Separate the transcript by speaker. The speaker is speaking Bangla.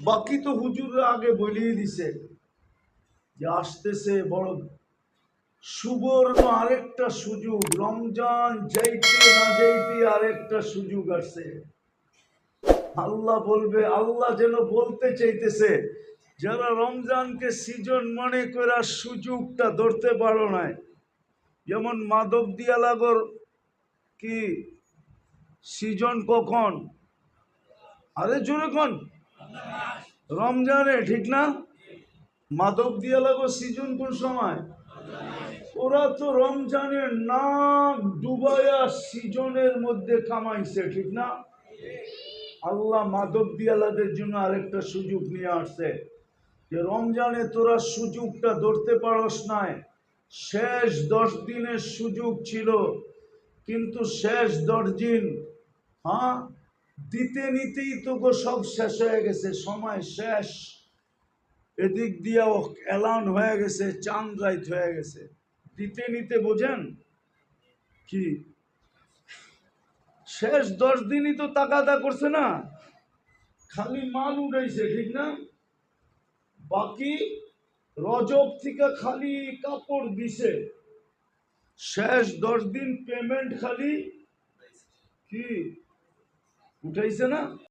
Speaker 1: বাকি তো হুজুররা আগে বলিয়ে দিছে যে আসতেছে বড় সুবর্ণ আরেকটা সুযোগ, রমজান যাইতে না যাইতে আরেকটা সুযোগ আসছে। আল্লাহ বলবে, আল্লাহ যেন বলতে চাইতেছে যারা রমজানকে সিজন মনে করার সুযোগটা ধরতে পারো নাই, যেমন মাদক দিয়া লাগর কি সিজন কখন? আরে জোরে কোন? রমজানে, ঠিক না? মাদক দিয়া লাগো সিজন কোন সময়? ওরা তো রমজানের নাক ডুবাইয়া সিজনের মধ্যে কামাইছে, ঠিক না? আল্লাহ মাদক দিয়ালাদের জন্য আরেকটা সুযোগ নিয়ে আসছে যে রমজানে তোরা সুযোগটা ধরতে পারস নাই। শেষ 10 দিনের সুযোগ ছিল, কিন্তু শেষ 10 দিন দিতে নিতেই তো সব শেষ হয়ে গেছে, সময় শেষ। এদিক দিয়েও এলান হয়ে গেছে, চাঁদ রাইত হয়ে গেছে, দিতে নিতে বোঝেন কি? শেষ 10 দিনই তো তাকাদা করছে না, খালি মাল উঠাইছে, ঠিক না? বাকি রজব থেকে খালি কাপড় দিছে, শেষ 10 দিন পেমেন্ট খালি কি উঠাইছে না।